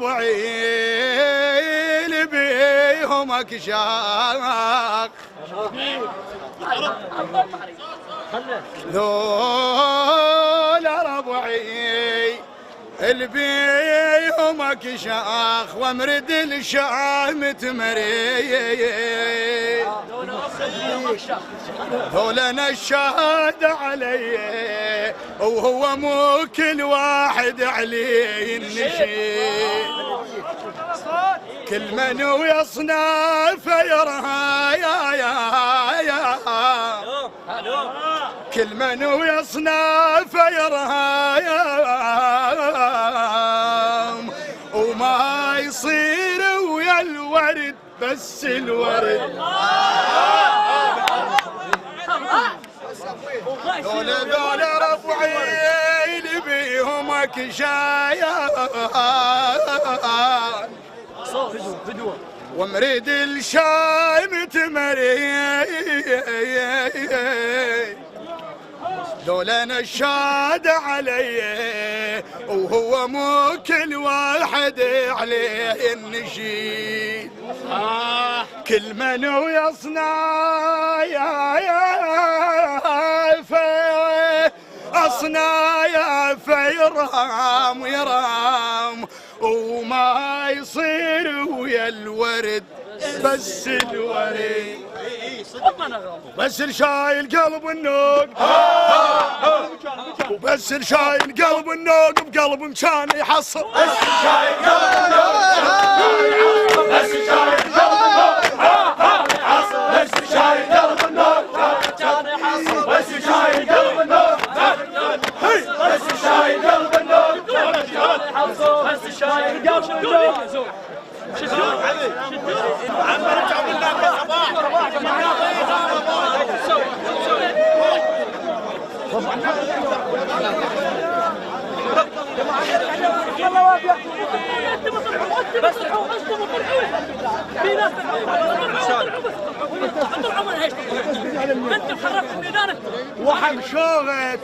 ربعي بيهم اكشاخ ذولا ربعي البيهم اكشاخ وامرد الشام تمري ذولا نشاد علي وهو مو كل واحد عليه النشيد كل من يصنف يرها يا كل من يصنف يرها وما يصير ويا الورد بس الورد ذولا ربعي اللي بيهم اكشايا ومريد الشايم تمري ذولا نشاد علي وهو مو كل واحد عليه النشيد كل من يصنع أصنايا يرام وما يصير ويا الورد بس الورد بس الشايل قلب النوق وبس الشايل قلب النوق بقلب مكان يحصل بس الشايل قلب النوق بس الشايل قلب النوق بس الشايل قلب النوق بس الشايل قلب النوق بس الشايل قلب النوق بس الشايل قلب النوق عم نرجع بالله وحق شوغت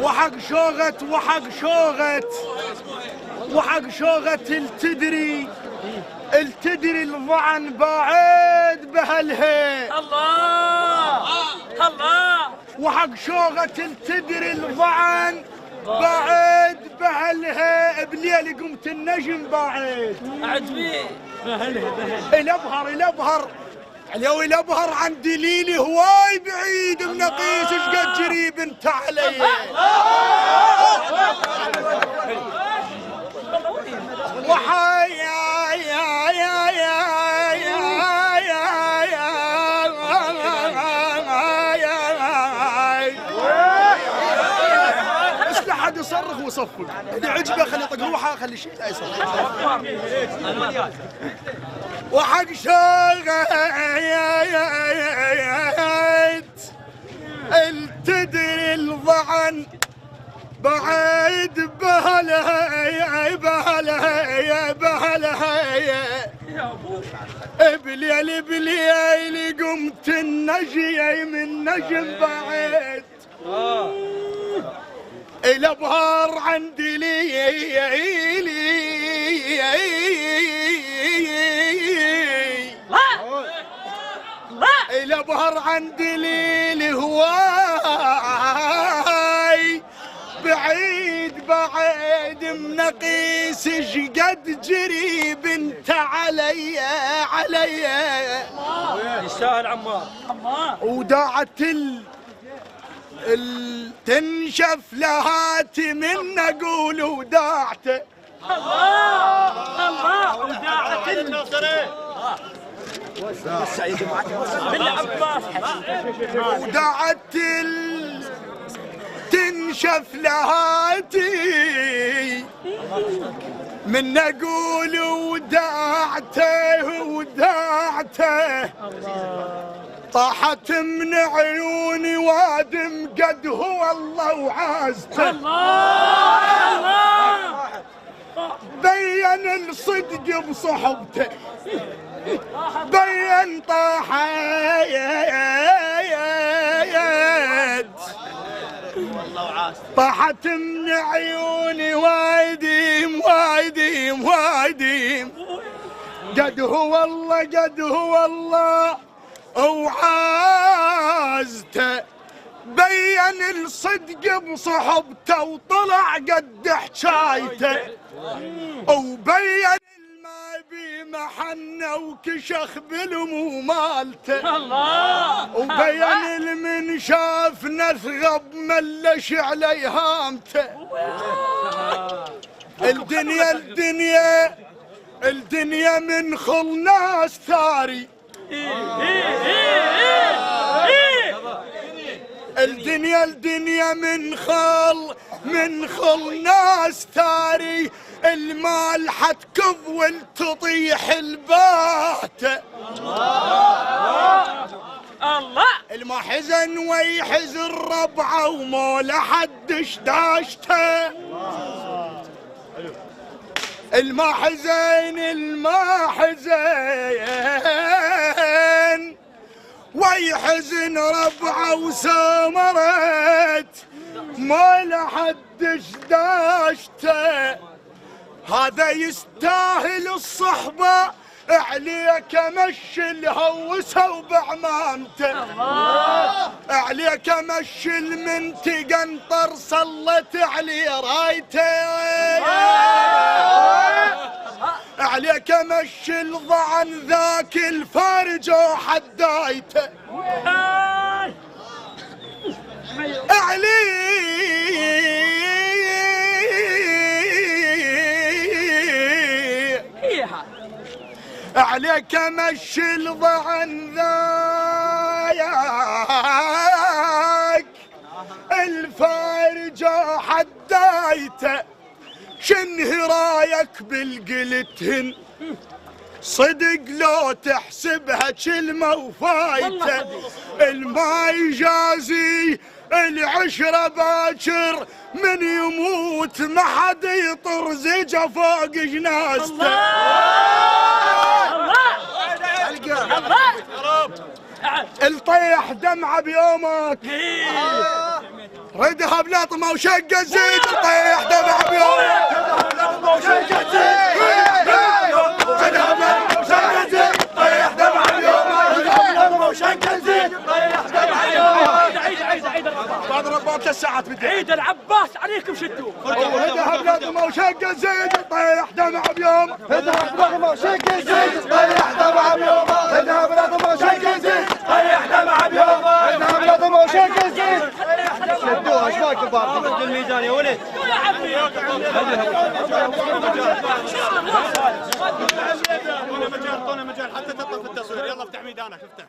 وحق شوغت وحق شوغت وحق شوغت التدري الضعن بعد بهالهي الله الله وحق شوغت التدري الضعن بعد بهالهي بليل قمت النجم بعد عجبي الابهر اليوم الابهر عن دليلي هواي بعيد منقيس ايش قد جريب انت علي بس لحد يصرخ ويصفق اللي عجبه خلي يطق روحه خلي شيء لا يصرخ وحق شغلت التدري الضعن بعيد بهلها بليل قمت النجي من نجم بعيد الابهار عندي ليلي الابهر عندي ليلي هواي بعيد منقيس شقد جريب انت علي يستاهل عمار وداعت تنشف لهاتي من اقول وداعته الله وداعت وداعت تنشف لهاتي من اقول وداعته طاحت من عيوني وادم قد هو الله وعازته الله بين الصدق بصحبته بين طاحت دمعت من عيوني وايديم وايديم وايديم. قد هو الله قد هو الله وعازته، بين الصدق بصحبته وطلع قد حجايته، وبين الما بي محنه وكشخ بالمو مالته، الله وبين المن شافنا ثغب ملش علي هامته. الدنيا الدنيا الدنيا من خل ناس ثاري، الدنيا الدنيا من خل ناس ثاري، المال حتكب والتطيح الباتة. الله الما حزن ويحزن ربعه وما لحدش داشته. الما حزن ويحزن ربعه وسامرت ما لحدش داشته. هذا يستاهل الصحبة عليك مشي الهوسه وبعمامته، عليك مشي المنتي قنطر صلت عليه رايته، عليك مشي الضعن ذاك الفارج وحدايته، عليك مشي الضعن ذاك الفارج حدايته. شنه رايك بالقلتهن صدق لو تحسبها كلمة وفايته، الما يجازي العشرة باكر من يموت ما حد يطر زجه فوق جنازته. الطيح دمعة بيومك ردها بلطمة وشق الزيت، الطيح دمعة بيومك ردها بلطمة وشق الزيت، ردها بلطمة وشق الزيت، الطيح دمعة بيومك ردها بلطمة وشق الزيت، الطيح دمعة بيومك. عيد الرباط بعد رباط 3 ساعات بدي عيد العباس عليكم شدوه. ردها بلطمة وشق الزيت، الطيح دمعة بيومك ردها بلطمة وشق الزيت، الطيح دمعة بيومك ردها بلطمة وشق الزيت، الطيح دمعة بيومك ردها بلطمة وشق الزيت. شدوها ايش باك البارد الميدان يا ولد يا عمي طونا مجال حتى تطلع في التصوير. يلا افتح ميدانك افتح.